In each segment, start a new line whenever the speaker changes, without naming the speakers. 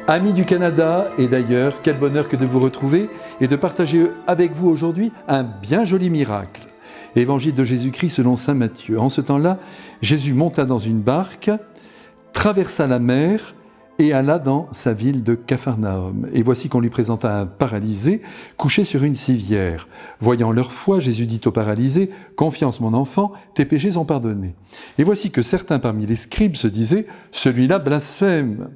Amis du Canada et d'ailleurs, quel bonheur que de vous retrouver et de partager avec vous aujourd'hui un bien joli miracle. Évangile de Jésus-Christ selon saint Matthieu. En ce temps-là, Jésus monta dans une barque, traversa la mer et alla dans sa ville de Capharnaüm. Et voici qu'on lui présenta un paralysé couché sur une civière. Voyant leur foi, Jésus dit au paralysé : « Confiance mon enfant, tes péchés sont pardonnés. » Et voici que certains parmi les scribes se disaient : « Celui-là blasphème. »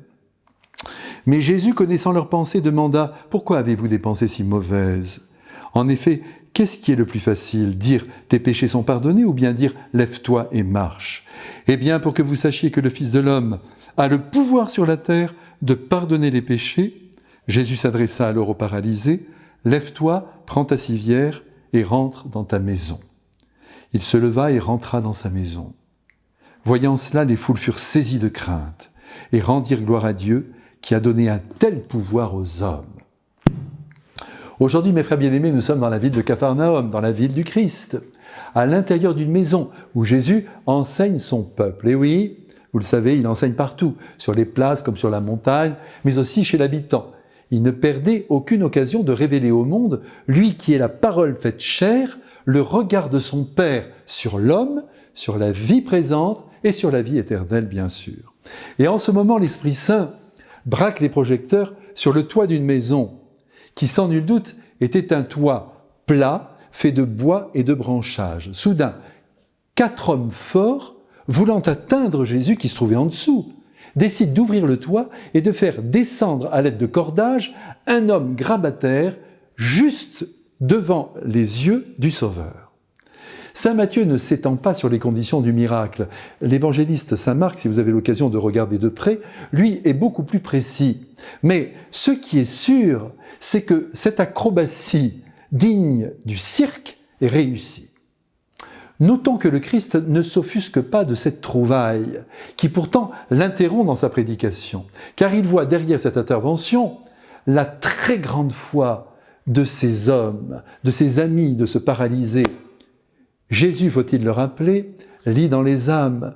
Mais Jésus, connaissant leurs pensées, demanda : « Pourquoi avez-vous des pensées si mauvaises ? En effet, qu'est-ce qui est le plus facile ? Dire « Tes péchés sont pardonnés » ou bien dire « Lève-toi et marche ?» Eh bien, pour que vous sachiez que le Fils de l'homme a le pouvoir sur la terre de pardonner les péchés, Jésus s'adressa alors au paralysé : « Lève-toi, prends ta civière et rentre dans ta maison. » Il se leva et rentra dans sa maison. Voyant cela, les foules furent saisies de crainte et rendirent gloire à Dieu qui a donné un tel pouvoir aux hommes. Aujourd'hui, mes frères bien-aimés, nous sommes dans la ville de Capharnaüm, dans la ville du Christ, à l'intérieur d'une maison où Jésus enseigne son peuple. Et oui, vous le savez, il enseigne partout, sur les places comme sur la montagne, mais aussi chez l'habitant. Il ne perdait aucune occasion de révéler au monde, lui qui est la parole faite chair, le regard de son Père sur l'homme, sur la vie présente et sur la vie éternelle, bien sûr. Et en ce moment, l'Esprit Saint braque les projecteurs sur le toit d'une maison qui, sans nul doute, était un toit plat, fait de bois et de branchages. Soudain, 4 hommes forts, voulant atteindre Jésus qui se trouvait en dessous, décident d'ouvrir le toit et de faire descendre à l'aide de cordages un homme grabataire juste devant les yeux du Sauveur. Saint Matthieu ne s'étend pas sur les conditions du miracle. L'évangéliste Saint Marc, si vous avez l'occasion de regarder de près, lui est beaucoup plus précis. Mais ce qui est sûr, c'est que cette acrobatie digne du cirque est réussie. Notons que le Christ ne s'offusque pas de cette trouvaille, qui pourtant l'interrompt dans sa prédication, car il voit derrière cette intervention la très grande foi de ces hommes, de ses amis, de ce paralysé. Jésus, faut-il le rappeler, lit dans les âmes.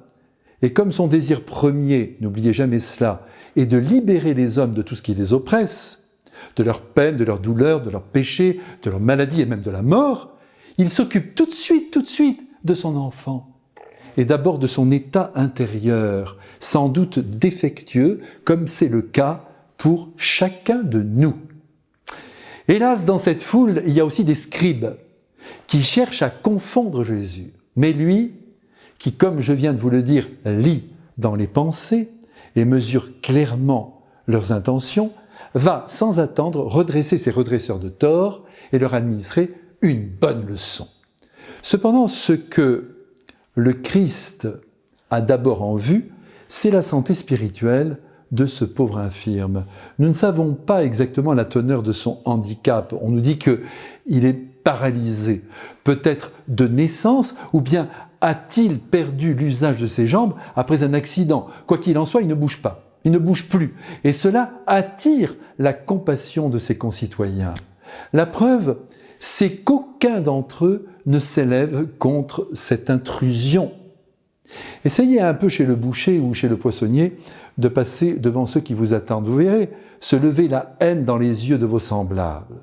Et comme son désir premier, n'oubliez jamais cela, est de libérer les hommes de tout ce qui les oppresse, de leurs peines, de leurs douleurs, de leurs péchés, de leurs maladies et même de la mort, il s'occupe tout de suite de son enfant. Et d'abord de son état intérieur, sans doute défectueux, comme c'est le cas pour chacun de nous. Hélas, dans cette foule, il y a aussi des scribes, qui cherche à confondre Jésus. Mais lui, qui, comme je viens de vous le dire, lit dans les pensées et mesure clairement leurs intentions, va sans attendre redresser ses redresseurs de tort et leur administrer une bonne leçon. Cependant, ce que le Christ a d'abord en vue, c'est la santé spirituelle de ce pauvre infirme. Nous ne savons pas exactement la teneur de son handicap. On nous dit qu'il est paralysé, peut-être de naissance, ou bien a-t-il perdu l'usage de ses jambes après un accident ? Quoi qu'il en soit, il ne bouge pas, il ne bouge plus. Et cela attire la compassion de ses concitoyens. La preuve, c'est qu'aucun d'entre eux ne s'élève contre cette intrusion. Essayez un peu chez le boucher ou chez le poissonnier de passer devant ceux qui vous attendent. Vous verrez se lever la haine dans les yeux de vos semblables.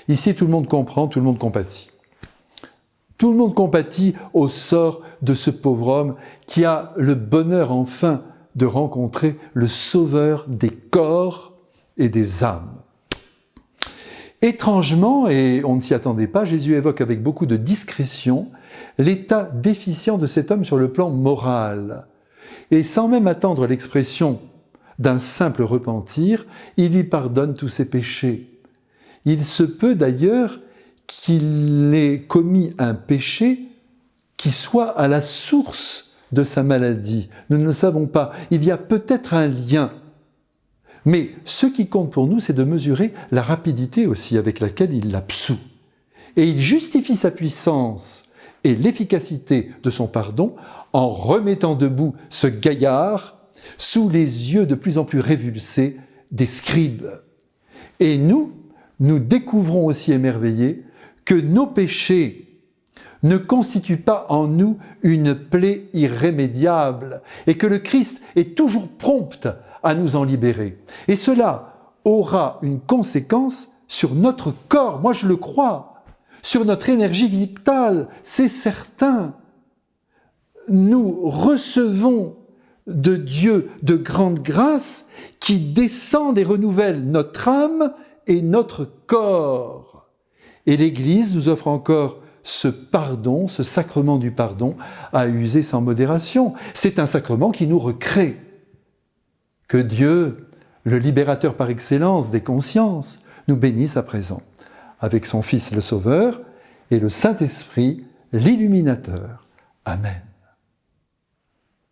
Ici, tout le monde comprend, tout le monde compatit. Tout le monde compatit au sort de ce pauvre homme qui a le bonheur enfin de rencontrer le Sauveur des corps et des âmes. Étrangement, et on ne s'y attendait pas, Jésus évoque avec beaucoup de discrétion l'état déficient de cet homme sur le plan moral. Et sans même attendre l'expression d'un simple repentir, il lui pardonne tous ses péchés. Il se peut d'ailleurs qu'il ait commis un péché qui soit à la source de sa maladie. Nous ne le savons pas. Il y a peut-être un lien. Mais ce qui compte pour nous, c'est de mesurer la rapidité aussi avec laquelle il l'absout. Et il justifie sa puissance et l'efficacité de son pardon en remettant debout ce gaillard sous les yeux de plus en plus révulsés des scribes. Et nous découvrons aussi émerveillés que nos péchés ne constituent pas en nous une plaie irrémédiable et que le Christ est toujours prompt à nous en libérer. Et cela aura une conséquence sur notre corps, moi je le crois, sur notre énergie vitale, c'est certain. Nous recevons de Dieu de grandes grâces qui descendent et renouvellent notre âme et notre corps. Et l'Église nous offre encore ce pardon, ce sacrement du pardon, à user sans modération. C'est un sacrement qui nous recrée. Que Dieu, le libérateur par excellence des consciences, nous bénisse à présent, avec son Fils le Sauveur et le Saint-Esprit, l'illuminateur. Amen.